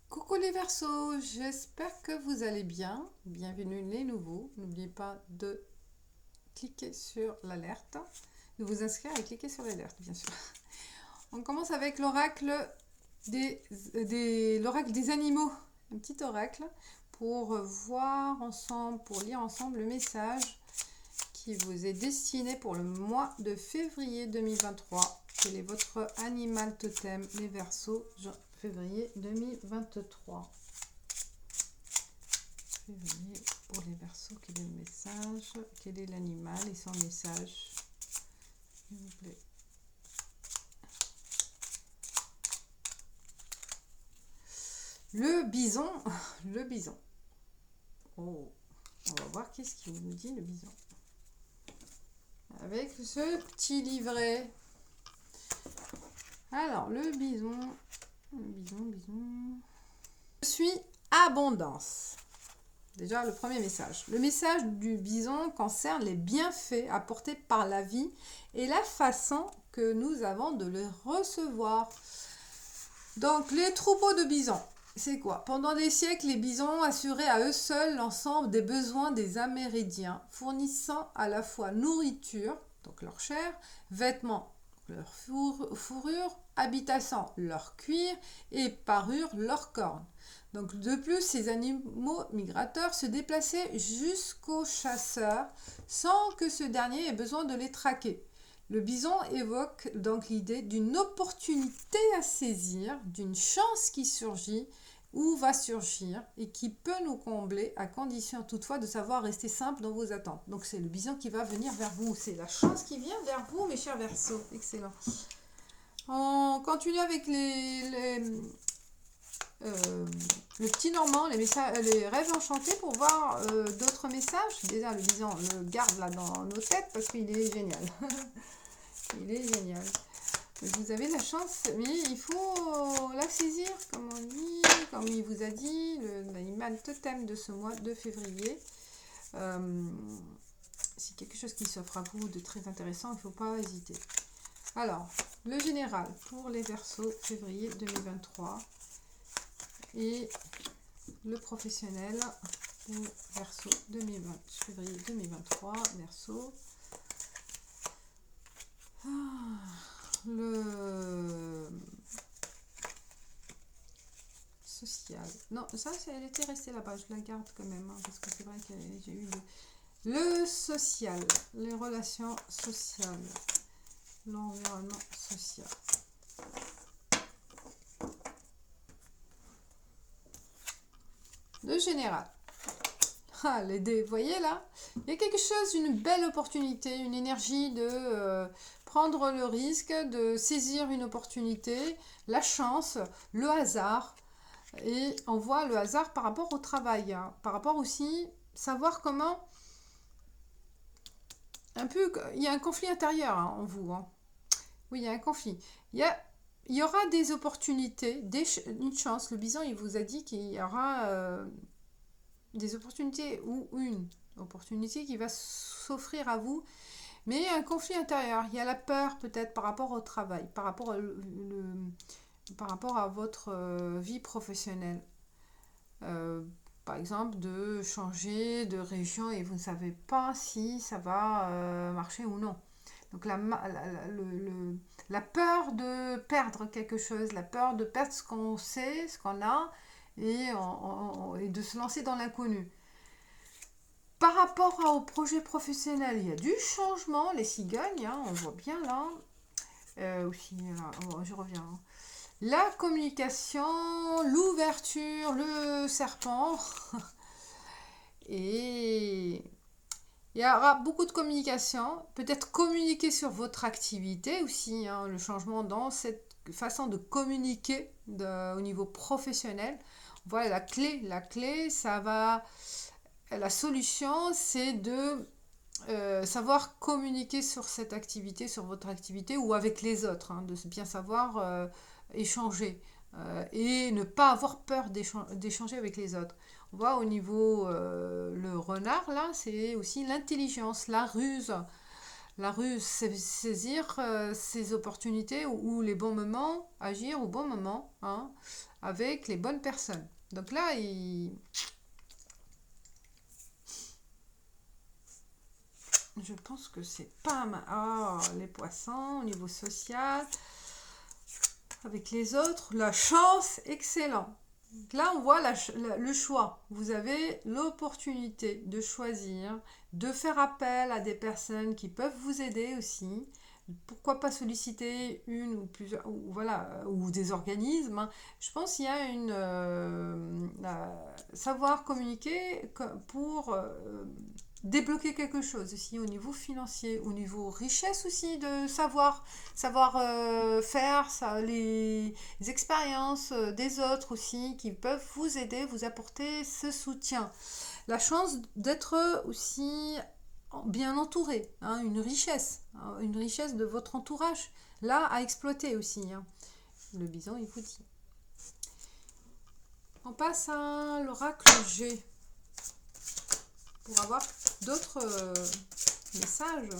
Coucou les Verseaux, j'espère que vous allez bien. Bienvenue les nouveaux. N'oubliez pas de cliquer sur l'alerte, de vous inscrire et cliquer sur l'alerte, bien sûr. On commence avec l'oracle l'oracle des animaux. Un petit oracle pour voir ensemble, pour lire ensemble le message qui vous est destiné pour le mois de février 2023. Quel est votre animal totem, les Verseaux, février 2023. Février pour les Verseaux, quel est le message? Quel est l'animal et son message? S'il vous plaît. Le bison. Le bison. Oh, on va voir qu'est-ce qu'il nous dit le bison. Avec ce petit livret. Alors, le bison. Je suis abondance. Déjà, le premier message. Le message du bison concerne les bienfaits apportés par la vie et la façon que nous avons de les recevoir. Donc, les troupeaux de bisons, c'est quoi? Pendant des siècles, les bisons assuraient à eux seuls l'ensemble des besoins des Amérindiens, fournissant à la fois nourriture, donc leur chair, vêtements, leur fourrure, habitation, leur cuir et parure, leur corne. Donc de plus, ces animaux migrateurs se déplaçaient jusqu'au chasseur sans que ce dernier ait besoin de les traquer. Le bison évoque donc l'idée d'une opportunité à saisir, d'une chance qui surgit ou va surgir et qui peut nous combler à condition toutefois de savoir rester simple dans vos attentes. Donc c'est le bison qui va venir vers vous, c'est la chance qui vient vers vous, mes chers Verseaux. Excellent. On continue avec le petit Normand, les rêves enchantés pour voir d'autres messages. Déjà le bison, on le garde là dans nos têtes parce qu'il est génial. Il est génial. Vous avez la chance, mais il faut la saisir, comme on dit, comme il vous a dit, l'animal totem de ce mois de février. C'est quelque chose qui s'offre à vous de très intéressant, il ne faut pas hésiter. Alors, le général pour les Verseaux, février 2023. Et le professionnel pour Verseau 2020, février 2023, Verseau. Le social. Non, ça, elle était restée là-bas. Je la garde quand même, hein, parce que c'est vrai que j'ai eu le social, les relations sociales, l'environnement social. Le général. Ah, les dés, vous voyez là? Il y a quelque chose, une belle opportunité, une énergie de prendre le risque, de saisir une opportunité, la chance, le hasard. Et on voit le hasard par rapport au travail, hein, par rapport aussi, savoir comment... Un peu, il y a un conflit intérieur hein, en vous. Hein. Oui, il y a un conflit. Il y aura des opportunités, une chance. Le bison, il vous a dit qu'il y aura... des opportunités ou une opportunité qui va s'offrir à vous, mais un conflit intérieur. Il y a la peur peut-être par rapport au travail, par rapport à votre vie professionnelle. Par exemple, de changer de région et vous ne savez pas si ça va marcher ou non. Donc la peur de perdre quelque chose, la peur de perdre ce qu'on sait, ce qu'on a, et de se lancer dans l'inconnu. Par rapport au projet professionnel, il y a du changement, les cigognes, hein, on voit bien là. Aussi, là, je reviens. Hein. La communication, l'ouverture, le serpent. Et il y aura beaucoup de communication. Peut-être communiquer sur votre activité aussi, hein, le changement dans cette façon de communiquer au niveau professionnel. Voilà la clé, ça va... La solution, c'est de savoir communiquer sur cette activité, sur votre activité ou avec les autres, hein, de bien savoir échanger et ne pas avoir peur d'échanger avec les autres. On voit au niveau le renard, là, c'est aussi l'intelligence, la ruse, La rue, c'est saisir ces opportunités ou les bons moments, agir au bon moment, hein, avec les bonnes personnes. Donc là, je pense que c'est pas mal. Ah, les poissons au niveau social, avec les autres, la chance, excellent. Donc là, on voit le choix. Vous avez l'opportunité de choisir, de faire appel à des personnes qui peuvent vous aider aussi. Pourquoi pas solliciter une ou plusieurs, ou, voilà, ou des organismes, hein. Je pense qu'il y a une savoir communiquer pour débloquer quelque chose aussi au niveau financier, au niveau richesse aussi de savoir faire ça, les expériences des autres aussi qui peuvent vous aider, vous apporter ce soutien. La chance d'être aussi bien entouré, hein, une richesse de votre entourage, là à exploiter aussi, hein. Le bison, il vous dit. On passe à l'oracle G pour avoir d'autres messages.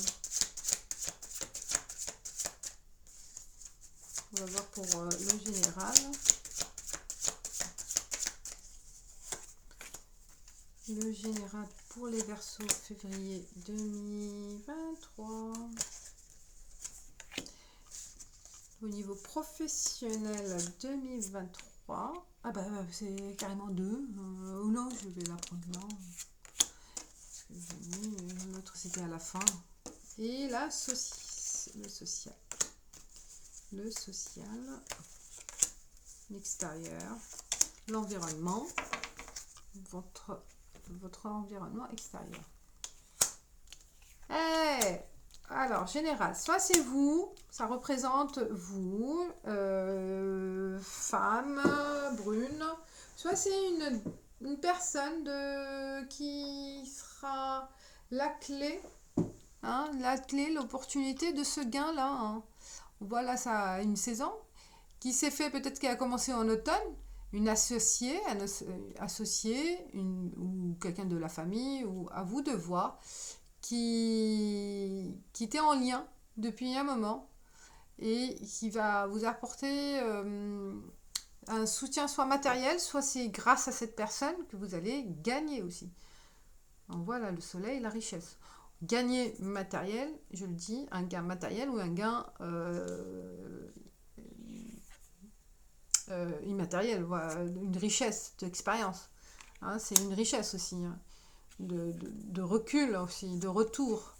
On va voir pour le général. Le général pour les Verseaux, février 2023. Au niveau professionnel 2023. Ah bah c'est carrément 2. Ou non, je vais la prendre là. L'autre c'était à la fin. Et là, le social. Le social. L'extérieur. L'environnement. Votre environnement extérieur. Alors, général, soit c'est vous, ça représente vous, femme, brune, soit c'est une personne qui sera la clé, hein, l'opportunité de ce gain-là, hein. Voilà, ça a une saison qui s'est fait, peut-être qui a commencé en automne, une associée, ou quelqu'un de la famille, ou à vous de voir, qui était en lien depuis un moment et qui va vous apporter un soutien soit matériel, soit c'est grâce à cette personne que vous allez gagner aussi. Donc voilà, le soleil, la richesse. Gagner matériel, je le dis, un gain matériel ou un gain immatériel, voilà, une richesse d'expérience. Hein, c'est une richesse aussi, hein, de recul aussi, de retour.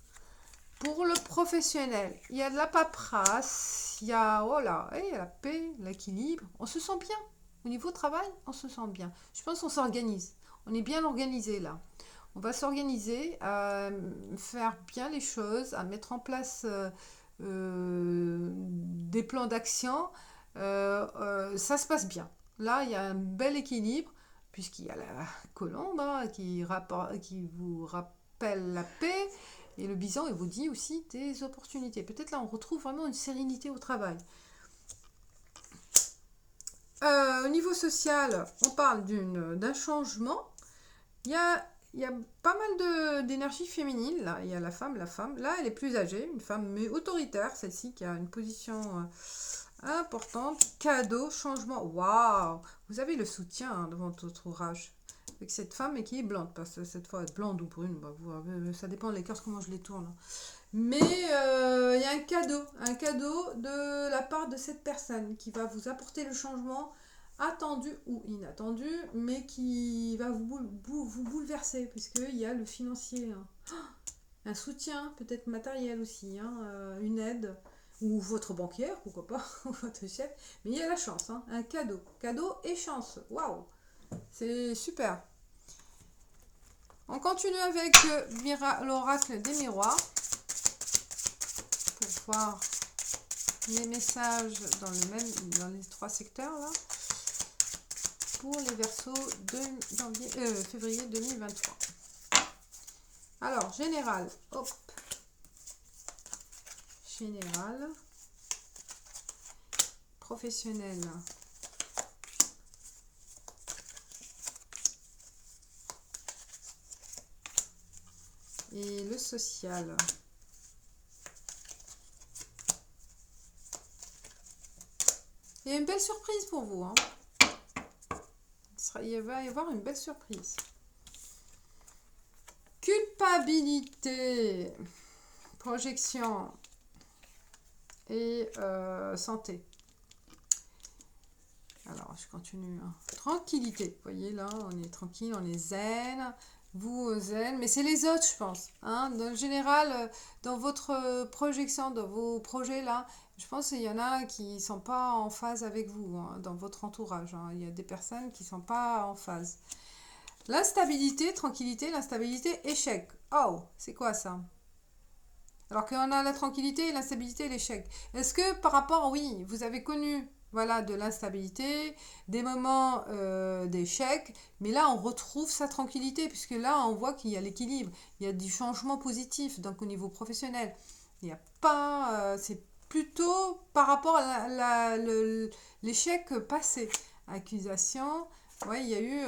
Pour le professionnel, il y a de la paperasse, il y a, oh là, il y a la paix, l'équilibre. On se sent bien. Au niveau travail, on se sent bien. Je pense qu'on s'organise. On est bien organisé là. On va s'organiser à faire bien les choses, à mettre en place des plans d'action. Ça se passe bien. Là, il y a un bel équilibre, puisqu'il y a la colombe, hein, qui vous rappelle la paix. Et le bison, il vous dit aussi des opportunités. Peut-être là, on retrouve vraiment une sérénité au travail. Au niveau social, on parle d'un changement. Il y a pas mal d'énergie féminine. Là, il y a la femme. Là, elle est plus âgée, une femme mais autoritaire, celle-ci qui a une position importante. Cadeau, changement. Waouh! Vous avez le soutien, hein, devant votre entourage. Avec cette femme et qui est blonde, parce que cette fois, elle est blonde ou brune, bah, ça dépend des cartes, comment je les tourne. Mais il y a un cadeau de la part de cette personne qui va vous apporter le changement attendu ou inattendu, mais qui va vous bouleverser, puisqu'il y a le financier, hein. Un soutien, peut-être matériel aussi, hein, une aide, ou votre banquière, pourquoi pas, ou votre chef, mais il y a la chance, hein, un cadeau et chance, waouh, c'est super. On continue avec l'oracle des miroirs, pour voir les messages dans les 3 secteurs là, pour les Verseaux de février 2023. Alors, général, hop, général, professionnel, et le social. Il y a une belle surprise pour vous. Hein. Il va y avoir une belle surprise. Culpabilité, projection et santé. Alors, je continue. Hein. Tranquillité. Vous voyez, là, on est tranquille, on est zen. Vous, zen. Mais c'est les autres, je pense. Hein. Dans le général, dans votre projection, dans vos projets, là, je pense qu'il y en a qui ne sont pas en phase avec vous, hein, dans votre entourage. Hein. Il y a des personnes qui ne sont pas en phase. L'instabilité, tranquillité, l'instabilité, échec. Oh, c'est quoi ça? Alors qu'on a la tranquillité, l'instabilité et l'échec. Est-ce que par rapport, oui, vous avez connu voilà, de l'instabilité, des moments d'échec, mais là on retrouve sa tranquillité, puisque là on voit qu'il y a l'équilibre, il y a du changement positif, donc au niveau professionnel. Il n'y a pas, c'est plutôt par rapport à l'échec passé. Accusation, ouais, il y a eu,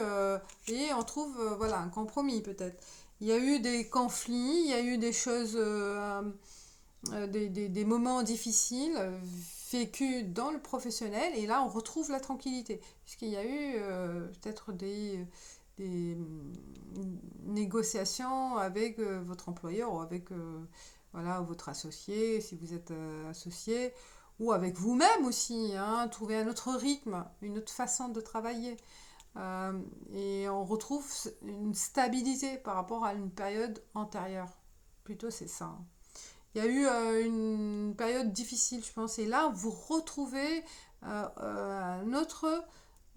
et on trouve voilà, un compromis peut-être. Il y a eu des conflits, il y a eu des choses, des moments difficiles vécus dans le professionnel, et là on retrouve la tranquillité, puisqu'il y a eu peut-être des négociations avec votre employeur ou avec voilà, votre associé, si vous êtes associé, ou avec vous-même aussi, hein, trouver un autre rythme, une autre façon de travailler. Et on retrouve une stabilité par rapport à une période antérieure. Plutôt, c'est ça. Hein. Il y a eu une période difficile, je pense, et là, vous retrouvez un autre,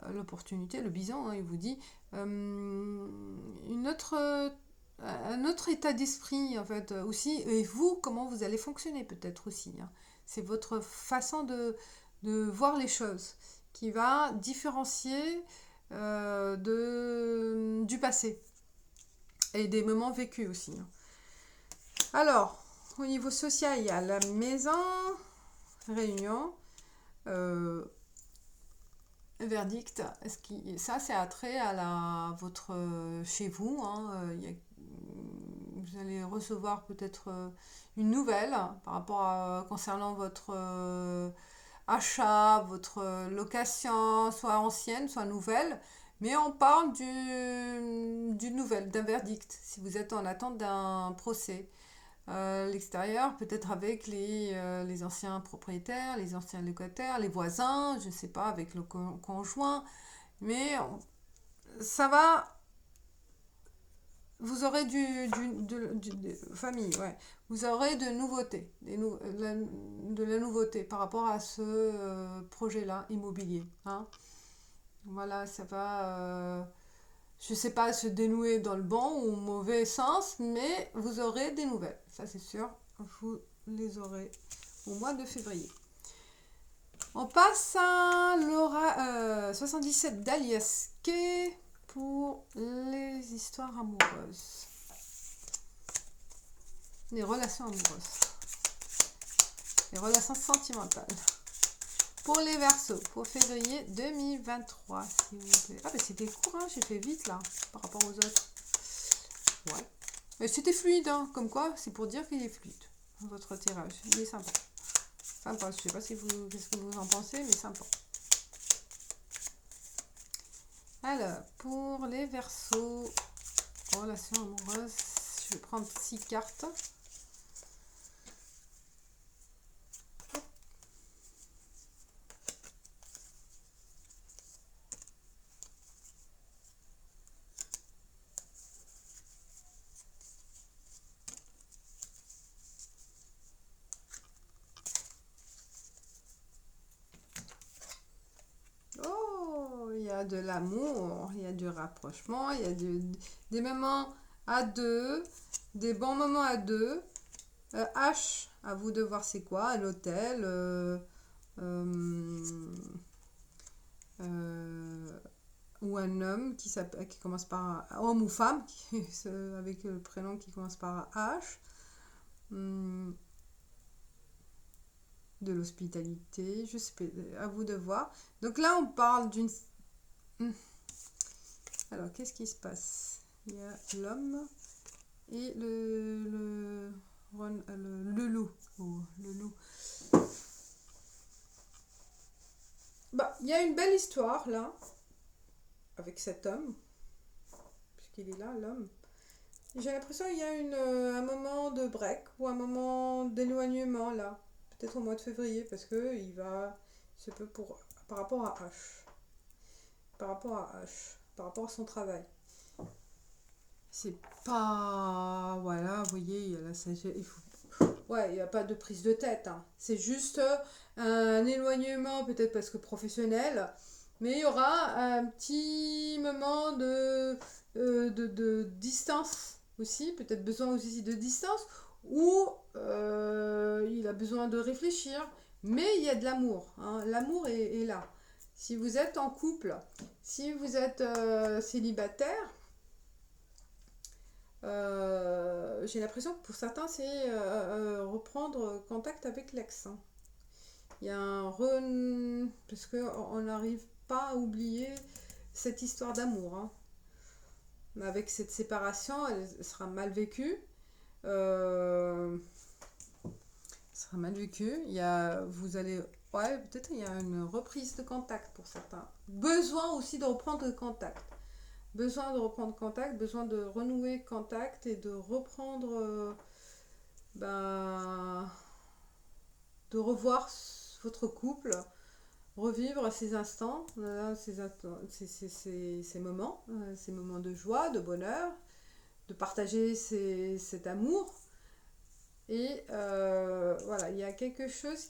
l'opportunité, le bison, hein, il vous dit, une autre, un autre état d'esprit, en fait, aussi, et vous, comment vous allez fonctionner, peut-être aussi. Hein. C'est votre façon de voir les choses qui va différencier du passé et des moments vécus aussi. Hein. Alors, au niveau social, il y a la maison, réunion, verdict. Ça, c'est attrait à votre chez vous. Hein, vous allez recevoir peut-être une nouvelle par rapport à concernant votre achat, votre location, soit ancienne, soit nouvelle. Mais on parle d'une nouvelle, d'un verdict, si vous êtes en attente d'un procès. L'extérieur, peut-être avec les anciens propriétaires, les anciens locataires, les voisins, je ne sais pas, avec le conjoint. Mais ça va, vous aurez de famille, ouais. Vous aurez de nouveautés, de la nouveauté par rapport à ce projet-là immobilier. Hein. Voilà, ça va, je ne sais pas se dénouer dans le bon ou mauvais sens, mais vous aurez des nouvelles. Ça, c'est sûr, vous les aurez au mois de février. On passe à Laura 77 d'Alias Kay pour les histoires amoureuses. Les relations amoureuses. Les relations sentimentales. Pour les Verseaux, pour février 2023, s'il vous plaît. Ah, mais c'était court, hein, j'ai fait vite là, par rapport aux autres. Ouais. Mais c'était fluide, hein, comme quoi, c'est pour dire qu'il est fluide, votre tirage. Il est sympa. Sympa, je sais pas si qu'est-ce que vous en pensez, mais sympa. Alors, pour les Verseaux, relations amoureuses, je vais prendre 6 cartes. Il y a de l'amour, il y a du rapprochement, il y a des moments à deux, des bons moments à deux. H, à vous de voir c'est quoi, un hôtel, ou un homme qui commence par homme ou femme, avec le prénom qui commence par H. De l'hospitalité, je sais pas, à vous de voir. Donc là, on parle d'une... Alors, qu'est-ce qui se passe? Il y a l'homme et le loup. Oh, le loup. Bah, il y a une belle histoire là, avec cet homme, puisqu'il est là, l'homme. J'ai l'impression qu'il y a un moment de break ou un moment d'éloignement là, peut-être au mois de février, parce que se peut par rapport à H, par rapport à son travail. C'est pas, voilà, vous voyez, ouais, il n'y a pas de prise de tête, hein. C'est juste un éloignement, peut-être parce que professionnel, mais il y aura un petit moment de distance aussi, peut-être besoin aussi de distance, où il a besoin de réfléchir, mais il y a de l'amour, hein. L'amour est là. Si vous êtes en couple, si vous êtes célibataire, j'ai l'impression que pour certains, c'est reprendre contact avec l'ex, hein. Il y a parce qu'on n'arrive pas à oublier cette histoire d'amour, hein. Mais avec cette séparation, elle sera mal vécue. Sera mal vécue. Vous allez, ouais, peut-être il y a une reprise de contact pour certains. Besoin aussi de reprendre contact. Besoin de reprendre contact, besoin de renouer contact et de reprendre, de revoir votre couple, revivre ces instants, ces moments de joie, de bonheur, de partager cet amour. Et voilà, il y a quelque chose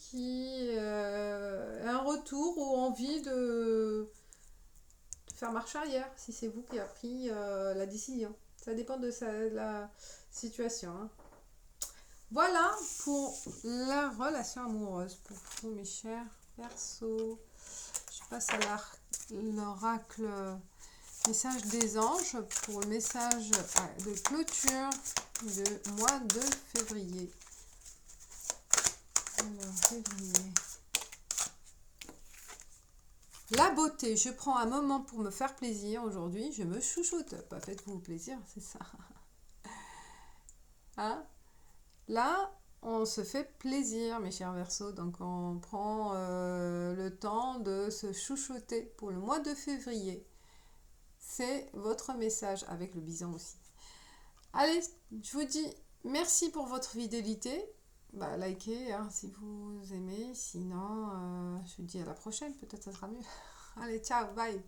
un retour ou envie de faire marche arrière, si c'est vous qui avez pris la décision. Ça dépend de la situation, hein. Voilà pour la relation amoureuse pour vous, mes chers Verseaux. Je passe à l'oracle message des anges pour le message de clôture du mois de février. Alors, février. La beauté, je prends un moment pour me faire plaisir aujourd'hui, je me chouchoute. Pas faites-vous plaisir, c'est ça. Hein? Là, on se fait plaisir, mes chers Verseaux, donc on prend le temps de se chouchouter pour le mois de février. C'est votre message avec le bison aussi. Allez, je vous dis merci pour votre fidélité. Likez hein, si vous aimez. Sinon, je vous dis à la prochaine. Peut-être ça sera mieux. Allez, ciao, bye.